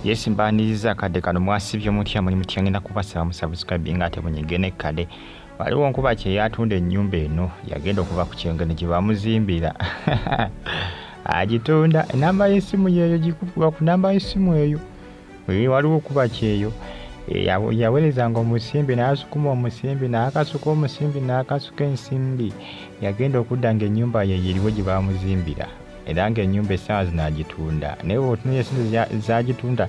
Yes mbaniriza kade kano mwasibye mutya muli mutya ngenda kubasaba musubscribe ngate munyigene kade waliwo nkuba kye yatunda ennyumba eno yagenda okuva ku kyengene gye bamuzimbira agitunda namba y'essimu yeyo gikuba ku namba y'essimu eyo waliwo kuba kyeyo yawerezanga omusimbi n'asukuma omusimbi n'akasuka omusimbi n'akasuka ensimbi yagenda okuddanga ennyumba ye eriwo gye bamuzimbira era ng'ennyumba essaawa zino agitunda naye bw'otunula esente zagitunda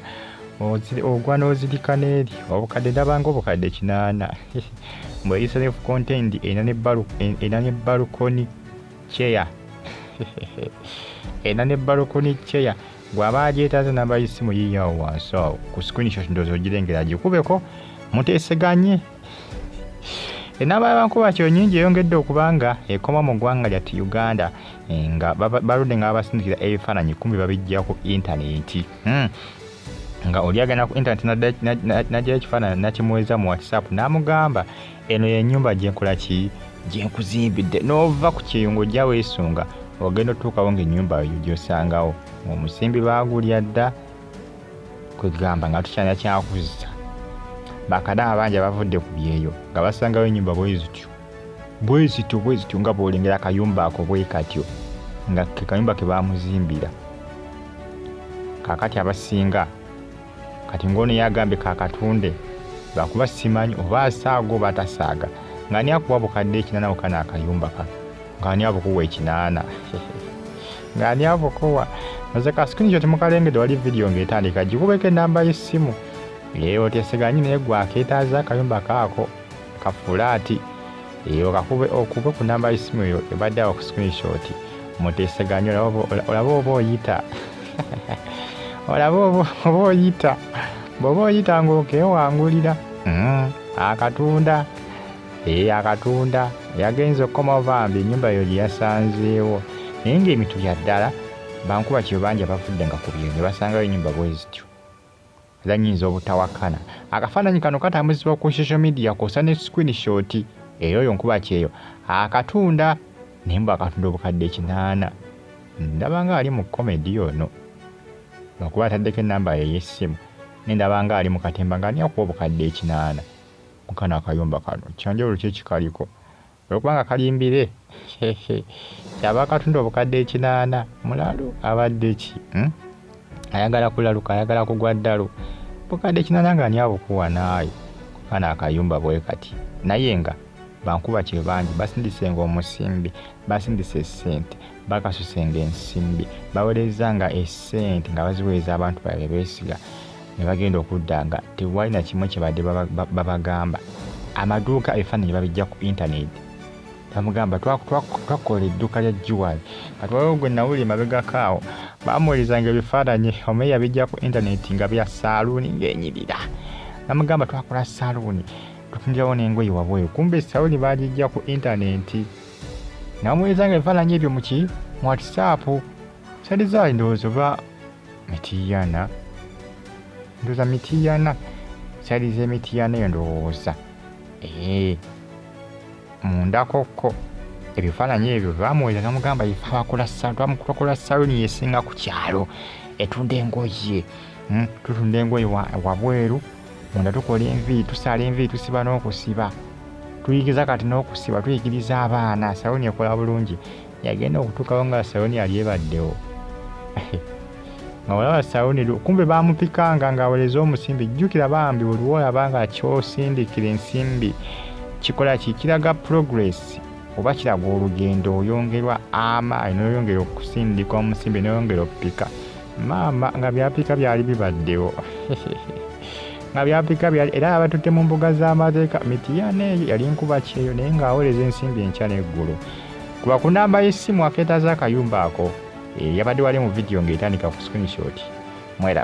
ogwa n'ozirika n'eri obukadde ndabanga obukadde 8 mbweyisa ne content ena ne balcony chair ena ne balcony chair gwaba agyetaaze namba y'essimu yiyawo wansi awo ku screenshot ndowooza ogirengera gikubeko muteeseganye enamba y'abankuba kyo nnyingi eyongedde okubanga ekoma mu ggwanga lyattu Uganda nga baludde nga babasindikira ebifaananyi 10 babijja ku intaneti nga oli agenda ku intaneti najjayo ekifaananyi nakimuweza mu WhatsApp n'amugamba eno y'ennyumba gyenkola ki gyenkuzimbidde n'ova ku kiyungu ojja weesunga ogenda otuukawo ng'ennyumba eyo gy'osangawo omusimbi baagulya dda kwegamba nga tukyalina kyakuzza bakadama bangi bavudde ku byeyo nga basangayo ennyumba bwe zityo nga bw'olengera akayumba ako bwe katyo nga ke kayumba ke baamuzimbira kaakati abasinga kati ng'ono yagambye kaakatunde bakuba simanyi oba asaaga oba atasaaga ng'ani akuwa bukadde 8 okana akayumba kano ng'ani abukuwa 8 ng'ani abukuwa maze ka screenshot mukalengedde wali video ng'etandika gikubeko enamba y'essimu eyo oteeseganye naye gwakeetaaza akayumba kaako kafulaati eyo okube ku namba y'essimu eyo ebadde awo ku screenshot muteeseganye olaba oba oyita oba oyita bw'oba oyita ng'okewangulira akatunda akatunda yagenze okukoma bambi ennyumba eyo gye yasanzeewo naye ng'emitu bya ddala bankuba kyo bangi abavudde nga ku byo ne basangayo ennyumba bwe zityo era nnyinza obutawakana akafaananyi kano katambuzibwa ku social media kosa ne screenshot eyo nkuba kyeyo akatunda naye mbu akatunda obukadde 8 ndaba nga ali mu comedy ono lwakuba ataddeko ennamba ye y'essimu nendaba nga ali mu katemba nga ani akuwa obukadde 8 mukano akayumba kano kyanjawulo ki ekikaliko olwokubanga kalimbire kyaba akatunda obukadde 8 mulalu abadde ki ayagala kulaluka ayagala kugwa ddalo bukadde 8 nga ani abukuwa naayo kukana akayumba bwe kati naye nga bankuba kye bangi basindisenga omusimbi basindise essente bakasusenga ensimbi bawerezanga essente nga baziweeza abantu baabwe beesiga ne bagenda okuddanga tewali na kimwe kye badde babagamba amaduuka ebifaananyi babijja ku intaneti bamugamba twakola edduuka lya Jewel kati waliwo gwe nawulira emabegakaawo bamuweerezanga ebifaananyi omuye yabijja ku intaneti nga bya saaluuni ng'enyirira bamugamba twakola saaluuni tutundirawo n'engoye wabweru kumbe saaluuni baagijja ku intaneti namuweerezanga ebifaananyi ebyo mu WhatsApp salizaali ndowooza oba mitiyana ndowooza mitiyana saliza emitiyana eyo ndowooza mundakokko ebifaananyi ebyo bamuweereza namugamba twakola saaluuni yesinga ku kyalo etunda engoye tutunda engoye wabweru munda tukola enviiri tusaala enviiri tusiba n'okusiba tuyigiza kati n'okusiba tuyigiriza abaana saaluuni ekola bulungi yagenda okutuukawo nga saaluuni yali ebaddewo nga olaba saaluuni kumbe baamupikanga ng'aweereza omusimbi jjukira bambi buli olaba nga kyosindikira ensimbi kikola kiraga progress oba kiraga olugendo oyongerwa amaanyi n'oyongera okusindika omusimbi n'oyongera okupika maama nga byapika byali bibaddewo nga byapika byali era abatutte mu mbuga z'amateeka mitiyana eyo yali nkuba kyeyo naye ng'aweereza ensimbi enkya n'eggulu kuba ku namba y'essimu akeetaaza akayumba ako yabadde wali mu video ng'etandika ku screenshot mweraba